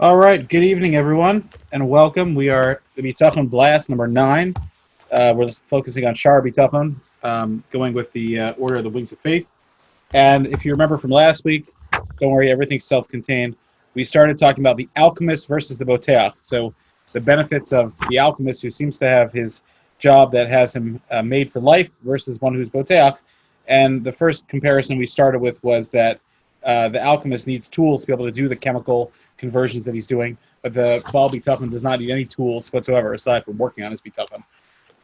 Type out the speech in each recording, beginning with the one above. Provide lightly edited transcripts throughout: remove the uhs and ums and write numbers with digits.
All right, good evening, everyone, and welcome. We are the Bitachon Blast number 9. We're focusing on Shar Bitachon, going with the Order of the Wings of Faith. And if you remember from last week, don't worry, everything's self-contained. We started talking about the alchemist versus the Botayach. So the benefits of the alchemist who seems to have his job that has him made for life versus one who's Botayach. And the first comparison we started with was that the alchemist needs tools to be able to do the chemical conversions that he's doing, but the Baal Bitachon does not need any tools whatsoever aside from working on his Bitachon.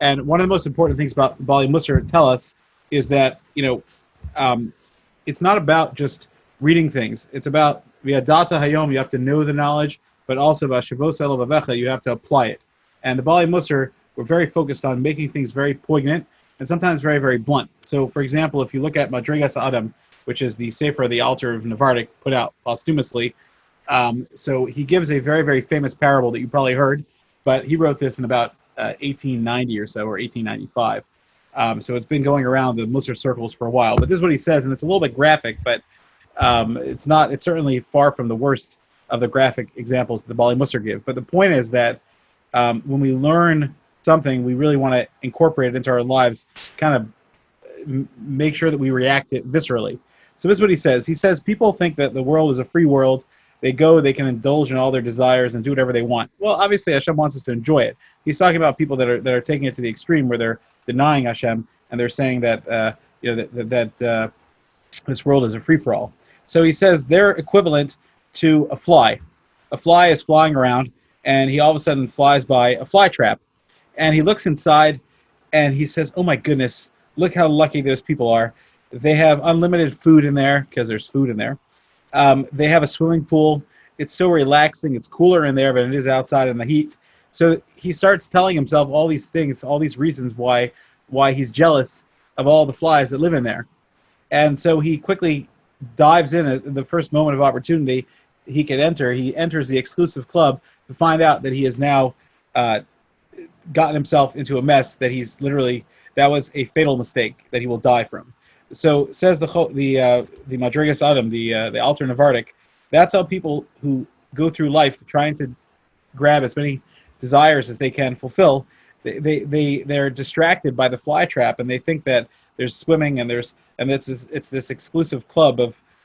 And one of the most important things about Bali Musar tell us is that um, it's not about just reading things. It's about via data hayom. You have to know the knowledge, but also about shavos elavecha. You have to apply it. And the Bali Musar were very focused on making things very poignant and sometimes very, very blunt. So, for example, if you look at Madrigas Adam, which is the Sefer, the Altar of Navardic, put out posthumously, so he gives a very, very famous parable that you probably heard, but he wrote this in about 1890 or so, or 1895. So it's been going around the Musar circles for a while. But this is what he says, and it's a little bit graphic, but it's not. It's certainly far from the worst of the graphic examples that the Bali Musar give. But the point is that when we learn something, we really want to incorporate it into our lives, kind of make sure that we react to it viscerally. So this is what he says. He says, people think that the world is a free world. They go, they can indulge in all their desires and do whatever they want. Well, obviously, Hashem wants us to enjoy it. He's talking about people that are taking it to the extreme, where they're denying Hashem and they're saying that that this world is a free for all. So he says they're equivalent to a fly. A fly is flying around, and he all of a sudden flies by a fly trap, and he looks inside, and he says, "Oh my goodness, look how lucky those people are. They have unlimited food in there because there's food in there." They have a swimming pool. It's so relaxing. It's cooler in there than it is outside in the heat. So he starts telling himself all these things, all these reasons why he's jealous of all the flies that live in there. And so he quickly dives in at the first moment of opportunity he can enter. He enters the exclusive club to find out that he has now gotten himself into a mess that that was a fatal mistake that he will die from. So says the Madrigas Adam, the Alter Navardic, that's how people who go through life trying to grab as many desires as they can fulfill, they're distracted by the fly trap, and they think that there's swimming and it's this exclusive club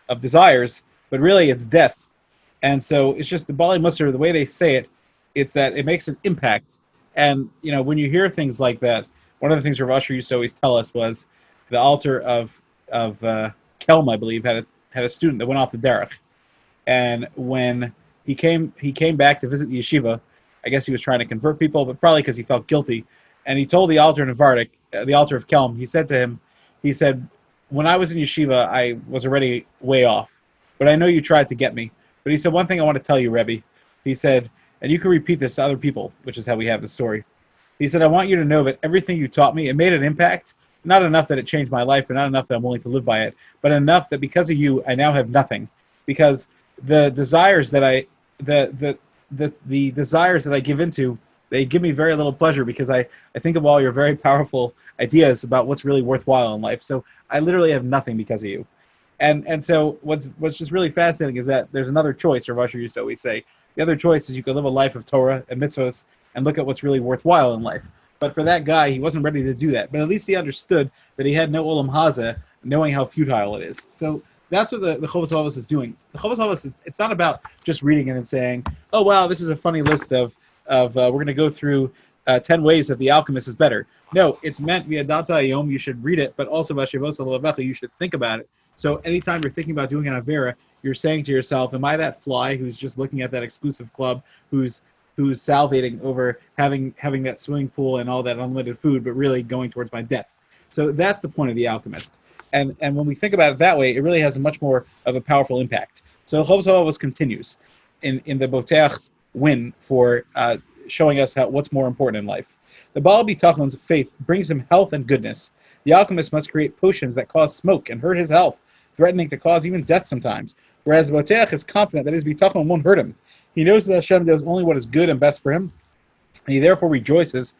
of desires, but really it's death. And so it's just the Bali Musar, the way they say it, it's that it makes an impact. And when you hear things like that, one of the things Rav Asher used to always tell us was, the altar of Kelm, I believe, had a student that went off the derech, and when he came back to visit the yeshiva, I guess he was trying to convert people, but probably because he felt guilty, and he told the altar of Navardic, the altar of Kelm, he said to him, he said, when I was in yeshiva, I was already way off, but I know you tried to get me. But he said, one thing I want to tell you, Rebbe, he said, and you can repeat this to other people, which is how we have the story. He said, I want you to know that everything you taught me, it made an impact. Not enough that it changed my life, or not enough that I'm willing to live by it, but enough that because of you, I now have nothing. Because the desires that the desires that I give into, they give me very little pleasure, because I think of all your very powerful ideas about what's really worthwhile in life. So I literally have nothing because of you. And so what's just really fascinating is that there's another choice, or Rav Asher used to always say. The other choice is you could live a life of Torah and mitzvos and look at what's really worthwhile in life. But for that guy, he wasn't ready to do that. But at least he understood that he had no olam hazeh, knowing how futile it is. So that's what the Chovos HaLevavos is doing. The Chovos HaLevavos, it's not about just reading it and saying, oh, wow, this is a funny list of we're going to go through 10 ways that the alchemist is better. No, it's meant via data ayom, you should read it, but also by shavos elavecha, you should think about it. So anytime you're thinking about doing an avera, you're saying to yourself, am I that fly who's just looking at that exclusive club, who's salivating over having that swimming pool and all that unlimited food, but really going towards my death? So that's the point of the alchemist. And when we think about it that way, it really has a much more of a powerful impact. So Chovos HaLevavos continues in the Botayach's win for showing us what's more important in life. The Baal Bitachon's faith brings him health and goodness. The alchemist must create potions that cause smoke and hurt his health, threatening to cause even death sometimes. Whereas Botayach is confident that his Bitachon won't hurt him. He knows that Hashem does only what is good and best for him, and he therefore rejoices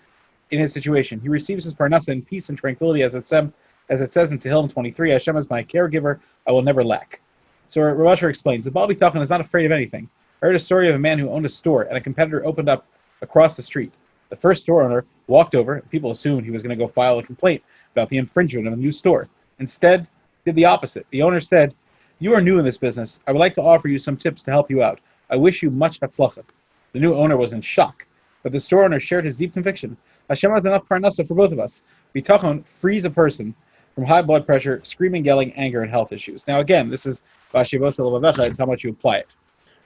in his situation. He receives his parnasa in peace and tranquility, as it says in Tehillim 23, Hashem is my caregiver, I will never lack. So Rav Asher explains, the Baal Bitachon is not afraid of anything. I heard a story of a man who owned a store, and a competitor opened up across the street. The first store owner walked over, and people assumed he was going to go file a complaint about the infringement of a new store. Instead, did the opposite. The owner said, "You are new in this business. I would like to offer you some tips to help you out. I wish you much hatzlacha." The new owner was in shock, but the store owner shared his deep conviction. Hashem has enough parnasa for both of us. Bitachon frees a person from high blood pressure, screaming, yelling, anger, and health issues. Now again, this is Vashivosa Levavecha, it's how much you apply it.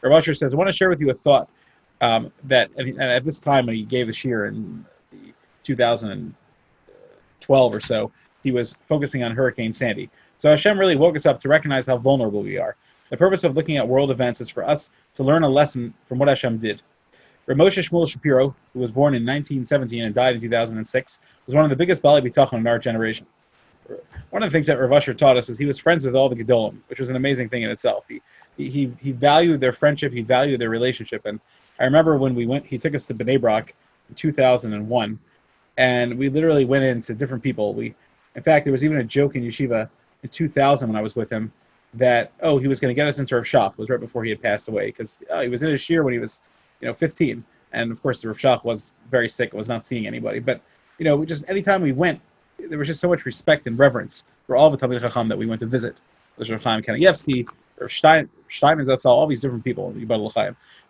Rav Asher says, I want to share with you a thought that, and at this time when he gave the shiur in 2012 or so, he was focusing on Hurricane Sandy. So Hashem really woke us up to recognize how vulnerable we are. The purpose of looking at world events is for us to learn a lesson from what Hashem did. Rav Moshe Shmuel Shapiro, who was born in 1917 and died in 2006, was one of the biggest Baalei Bitachon in our generation. One of the things that Rav Asher taught us is he was friends with all the Gedolim, which was an amazing thing in itself. He valued their friendship, he valued their relationship. And I remember when we went, he took us to Bnei Brak in 2001, and we literally went into different people. In fact, there was even a joke in yeshiva in 2000 when I was with him that, he was going to get us into Rav Shach. It was right before he had passed away, because he was in his shiur when he was 15. And of course, the Rav Shach was very sick, was not seeing anybody. But, just anytime we went, there was just so much respect and reverence for all the Talmidei Chacham that we went to visit. There's Rav Chaim Kanievsky, Rav Steinman Zatzal, all these different people.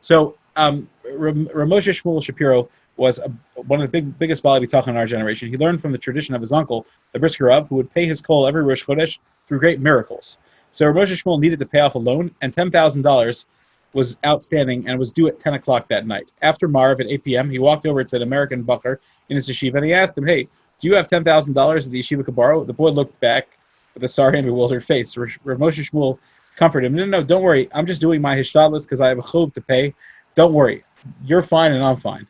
So Rav Moshe Shmuel Shapiro was one of the biggest Baalei Bitachon in our generation. He learned from the tradition of his uncle, the Brisker Rav, who would pay his kol every Rosh Chodesh through great miracles. So Rav Moshe Shmuel needed to pay off a loan, and $10,000 was outstanding and was due at 10 o'clock that night. After Marv at 8 p.m., he walked over to an American bacher in his yeshiva, and he asked him, "Hey, do you have $10,000 at the yeshiva kabaro?" The boy looked back with a sorry and bewildered face. Rav Moshe Shmuel comforted him. No, don't worry. I'm just doing my hishtadlus because I have a chub to pay. Don't worry. You're fine and I'm fine.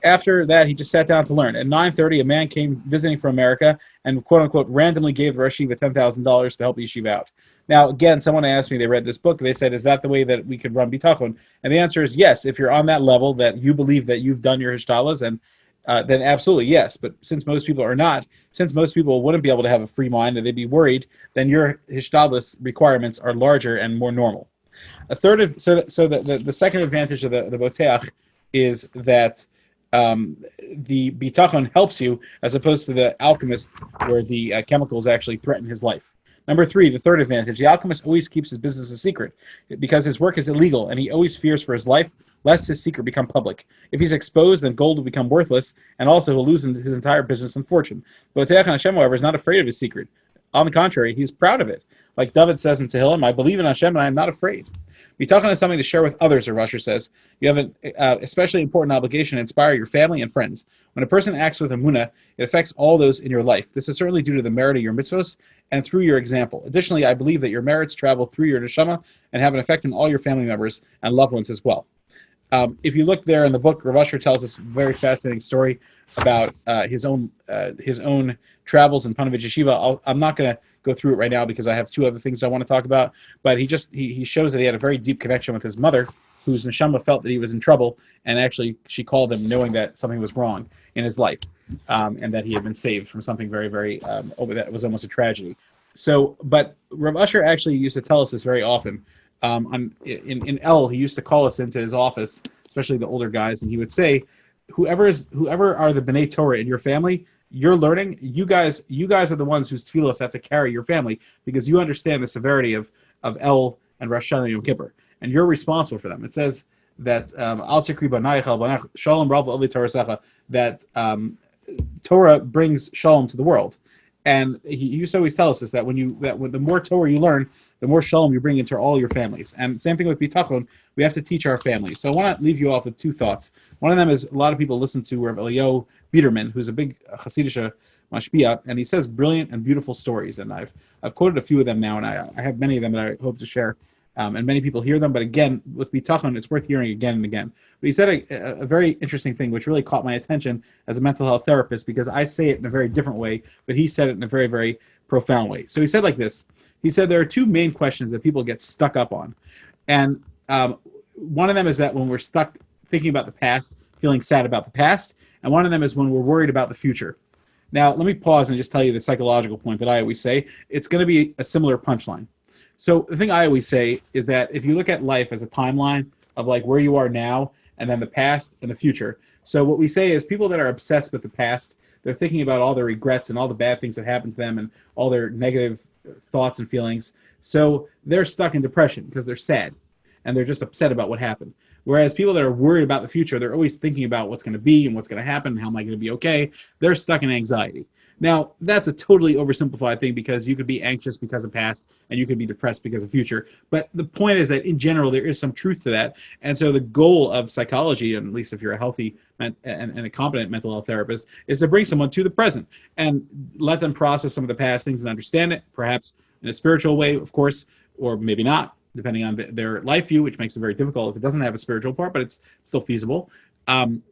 After that, he just sat down to learn. At 9:30, a man came visiting from America and, quote-unquote, randomly gave the Rosh Yeshiva $10,000 to help the yeshiva out. Now, again, someone asked me, they read this book, they said, is that the way that we could run Bitachon? And the answer is yes. If you're on that level that you believe that you've done your hishtadlus, and then absolutely yes. But since most people are not, since most people wouldn't be able to have a free mind and they'd be worried, then your hishtadlus requirements are larger and more normal. The second advantage of the Botayach is that the Bitachon helps you as opposed to the alchemist where the chemicals actually threaten his life. Number 3, the third advantage, the alchemist always keeps his business a secret because his work is illegal and he always fears for his life lest his secret become public. If he's exposed, then gold will become worthless and also he'll lose his entire business and fortune. Botayach Hashem, however, is not afraid of his secret. On the contrary, he's proud of it. Like David says in Tehillim, I believe in Hashem and I am not afraid. Bitachon is something to share with others, Rav Asher says. You have an especially important obligation to inspire your family and friends. When a person acts with emunah, it affects all those in your life. This is certainly due to the merit of your mitzvos and through your example. Additionally, I believe that your merits travel through your neshama and have an effect on all your family members and loved ones as well. If you look there in the book, Rav Asher tells us a very fascinating story about his own travels in Panovich Yeshiva. I'm not going to go through it right now because I have 2 other things I want to talk about. But he shows that he had a very deep connection with his mother, whose neshama felt that he was in trouble, and actually she called him knowing that something was wrong in his life, and that he had been saved from something very, very that was almost a tragedy. So, but Rav Asher actually used to tell us this very often. In El, he used to call us into his office, especially the older guys, and he would say, whoever are the B'nai Torah in your family, you're learning, you guys are the ones whose tefillos have to carry your family because you understand the severity of El and Rosh Hashanah and Yom Kippur, and you're responsible for them. It says that Al Tikri Banayach Shalom Rav Ovi Torasecha, that Torah brings shalom to the world, and he used to always tell us this, that when the more Torah you learn, the more shalom you bring into all your families. And same thing with Bitachon, we have to teach our families. So I want to leave you off with 2 thoughts. One of them is a lot of people listen to Rav Eliyahu Biederman, who's a big Hasidic mashpia, and he says brilliant and beautiful stories. And I've quoted a few of them now, and I have many of them that I hope to share. And many people hear them, but again, with Bitachon, it's worth hearing again and again. But he said a very interesting thing, which really caught my attention as a mental health therapist, because I say it in a very different way, but he said it in a very, very profound way. So he said like this. He said there are 2 main questions that people get stuck up on. And one of them is that when we're stuck thinking about the past, feeling sad about the past, and one of them is when we're worried about the future. Now, let me pause and just tell you the psychological point that I always say. It's going to be a similar punchline. So the thing I always say is that if you look at life as a timeline of like where you are now and then the past and the future. So what we say is people that are obsessed with the past, they're thinking about all their regrets and all the bad things that happened to them and all their negative thoughts and feelings. So they're stuck in depression because they're sad and they're just upset about what happened. Whereas people that are worried about the future, they're always thinking about what's going to be and what's going to happen and how am I going to be okay. They're stuck in anxiety. Now, that's a totally oversimplified thing because you could be anxious because of past and you could be depressed because of future. But the point is that in general, there is some truth to that. And so the goal of psychology, and at least if you're a healthy and a competent mental health therapist, is to bring someone to the present and let them process some of the past things and understand it, perhaps in a spiritual way, of course, or maybe not, depending on their life view, which makes it very difficult if it doesn't have a spiritual part, but it's still feasible. And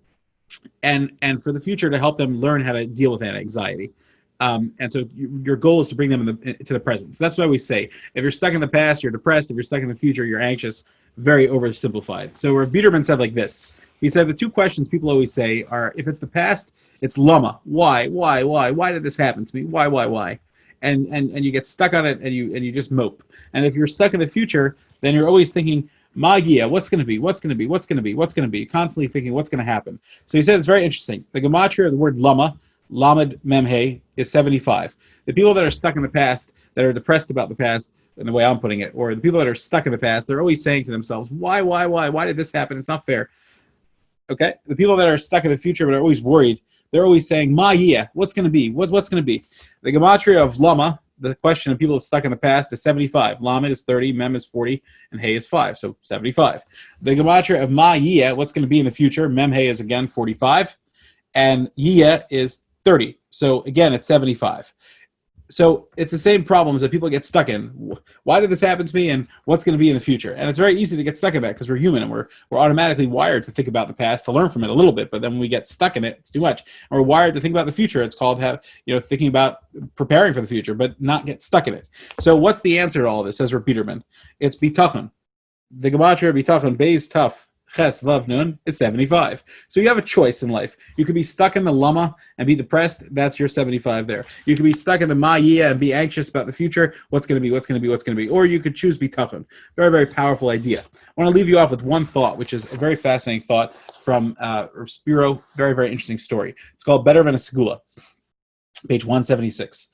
for the future to help them learn how to deal with that anxiety. And so your goal is to bring them to the present. So that's why we say, if you're stuck in the past, you're depressed. If you're stuck in the future, you're anxious. Very oversimplified. So where Biederman said like this, he said the two questions people always say are, if it's the past, it's lama. Why? Why did this happen to me? Why? And you get stuck on it and you just mope. And if you're stuck in the future, then you're always thinking, Magia, what's going to be? What's going to be? What's going to be? What's going to be? Constantly thinking what's going to happen. So he said it's very interesting. The gematria of the word lama, lamed memhe, is 75. The people that are stuck in the past, that are depressed about the past, in the way I'm putting it, or the people that are stuck in the past, they're always saying to themselves, why? Why did this happen? It's not fair. Okay? The people that are stuck in the future but are always worried, they're always saying, Magia, what's going to be? What's going to be? The gematria of lama, the question of people stuck in the past, is 75. Lamed is 30, Mem is 40, and Hey is 5, so 75. The gematria of Ma Yia, what's going to be in the future, Mem Hey is again 45, and Yia is 30. So again, it's 75. So it's the same problems that people get stuck in. Why did this happen to me, and what's going to be in the future? And it's very easy to get stuck in that because we're human and we're automatically wired to think about the past, to learn from it a little bit. But then when we get stuck in it, it's too much. And we're wired to think about the future. It's called thinking about preparing for the future, but not get stuck in it. So what's the answer to all this? Says Peterman. It's Bitachon. The gematria Bitachon, Beis Tough, Ches Vav Nun, is 75. So you have a choice in life. You could be stuck in the lama and be depressed. That's your 75 there. You could be stuck in the ma'iyah and be anxious about the future. What's going to be. Or you could choose Bitachon. Very, very powerful idea. I want to leave you off with one thought, which is a very fascinating thought from Spiro. Very, very interesting story. It's called Better Than a Segula, page 176.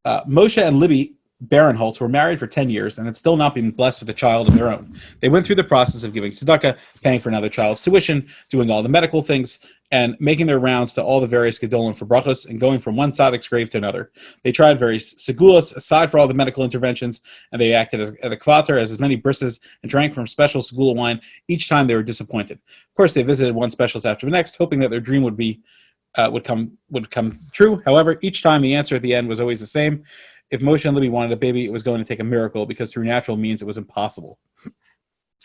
Moshe and Libby Barenholtz were married for 10 years and had still not been blessed with a child of their own. They went through the process of giving tzedakah, paying for another child's tuition, doing all the medical things, and making their rounds to all the various gedolim for brachos and going from one tzadik's grave to another. They tried various segulas aside for all the medical interventions, and they acted as a kvater, as many brisses, and drank from special segula wine. Each time they were disappointed. Of course, they visited one specialist after the next, hoping that their dream would come true. However, each time the answer at the end was always the same. If Moshe and Libby wanted a baby, it was going to take a miracle because through natural means it was impossible.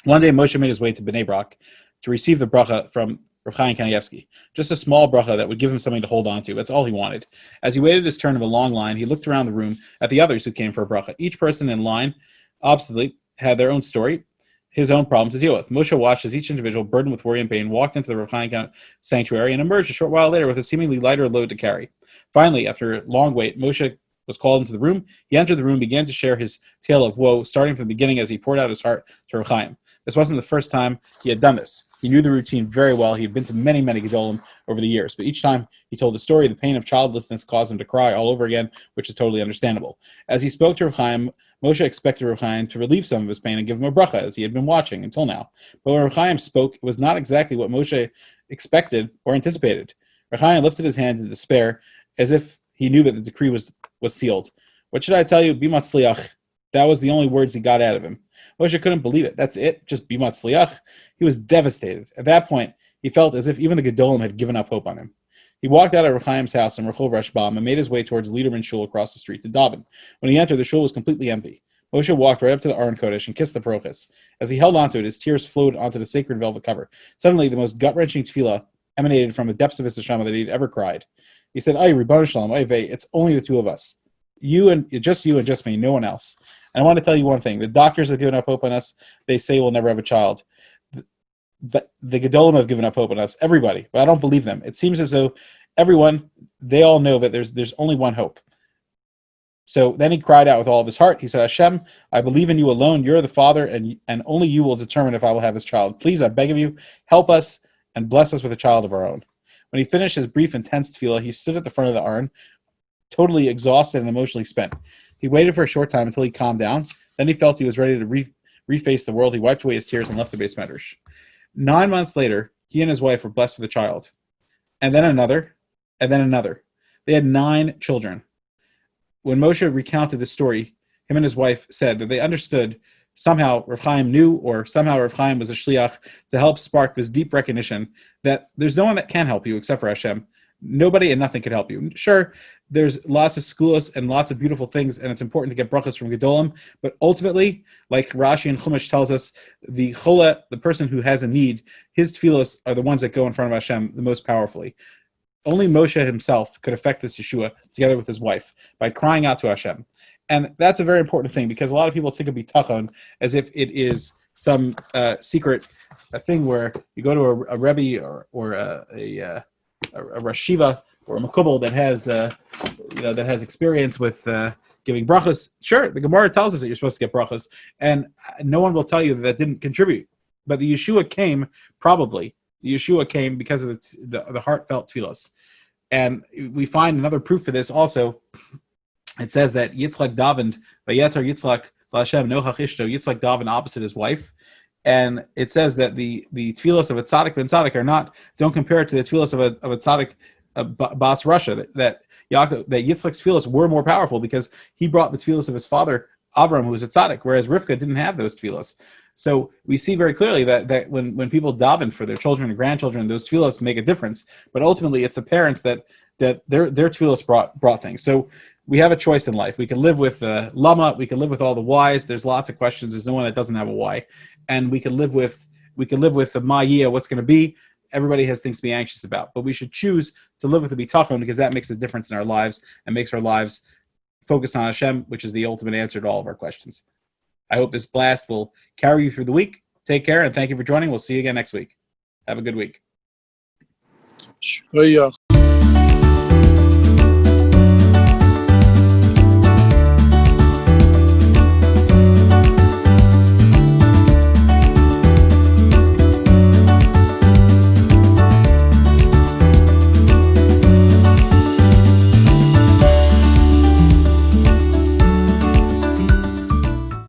One day, Moshe made his way to Bnei Brak to receive the bracha from Rav Chaim Kanievsky, just a small bracha that would give him something to hold on to. That's all he wanted. As he waited his turn of a long line, he looked around the room at the others who came for a bracha. Each person in line, obstinately, had their own story, his own problem to deal with. Moshe watched as each individual, burdened with worry and pain, walked into the Rav Chaim sanctuary and emerged a short while later with a seemingly lighter load to carry. Finally, after a long wait, Moshe was called into the room. He entered the room, began to share his tale of woe, starting from the beginning as he poured out his heart to Rav Chaim. This wasn't the first time he had done this. He knew the routine very well. He had been to many, many gedolim over the years, but each time he told the story, the pain of childlessness caused him to cry all over again, which is totally understandable. As he spoke to Rav Chaim, Moshe expected Rav Chaim to relieve some of his pain and give him a bracha, as he had been watching until now. But when Rav Chaim spoke, it was not exactly what Moshe expected or anticipated. Rav Chaim lifted his hand in despair, as if he knew that the decree was sealed. What should I tell you? Bimatzliach. That was the only words he got out of him. Moshe couldn't believe it. That's it? Just Bimatzliach? He was devastated. At that point, he felt as if even the Gedolim had given up hope on him. He walked out of Rav Chaim's house in Rehov Rashbam and made his way towards Liederman Shul across the street to daven. When he entered, the shul was completely empty. Moshe walked right up to the Aron Kodesh and kissed the parochis. As he held onto it, his tears flowed onto the sacred velvet cover. Suddenly, the most gut-wrenching tefillah emanated from the depths of his neshama that he'd ever cried. He said, Ay, Ribbon Shalom, ay vey, it's only the two of us. You and just me, no one else. And I want to tell you one thing. The doctors have given up hope on us. They say we'll never have a child. But the Gedolim have given up hope on us. Everybody. But I don't believe them. It seems as though everyone, they all know that there's only one hope. So then he cried out with all of his heart. He said, Hashem, I believe in you alone. You're the Father, and only you will determine if I will have this child. Please, I beg of you, help us and bless us with a child of our own. When he finished his brief, intense tefillah, he stood at the front of the Aron, totally exhausted and emotionally spent. He waited for a short time until he calmed down. Then he felt he was ready to reface the world. He wiped away his tears and left the Beis Medrash. 9 months later, he and his wife were blessed with a child. And then another, and then another. They had 9 children. When Moshe recounted this story, him and his wife said that they understood somehow Rav Chaim knew, or somehow Rav Chaim was a shliach to help spark this deep recognition that there's no one that can help you except for Hashem. Nobody and nothing can help you. Sure, there's lots of schools and lots of beautiful things, and it's important to get brachas from Gedolim, but ultimately, like Rashi and Chumash tells us, the chola, the person who has a need, his tefillos are the ones that go in front of Hashem the most powerfully. Only Moshe himself could effect this Yeshua together with his wife by crying out to Hashem. And that's a very important thing, because a lot of people think of Bitachon as if it is some secret thing where you go to a Rebbe or a Rashiva or a Makubal that has experience with giving brachas. Sure, the Gemara tells us that you're supposed to get brachas, and no one will tell you that didn't contribute. But the Yeshua came because of the heartfelt tefillos. And we find another proof for this also. It says that Yitzchak davened, Vayetar Yitzchak L'Hashem Nochach Ishto, Yitzchak davened opposite his wife. And it says that the tefillos of a tzaddik ben tzaddik don't compare it to the tefillos of a tzaddik bas Russia. That Yitzchak's tefillos were more powerful because he brought the tefillos of his father Avram, who was a tzaddik, whereas Rivka didn't have those tefillos. So we see very clearly that when people daven for their children and grandchildren, those tefillos make a difference. But ultimately, it's the parents that their tefillos brought things. So we have a choice in life. We can live with lama. We can live with all the whys. There's lots of questions. There's no one that doesn't have a why. And we can live with the ma'iyah, what's going to be. Everybody has things to be anxious about. But we should choose to live with the bitachon, because that makes a difference in our lives and makes our lives focus on Hashem, which is the ultimate answer to all of our questions. I hope this blast will carry you through the week. Take care, and thank you for joining. We'll see you again next week. Have a good week. Shkoyach.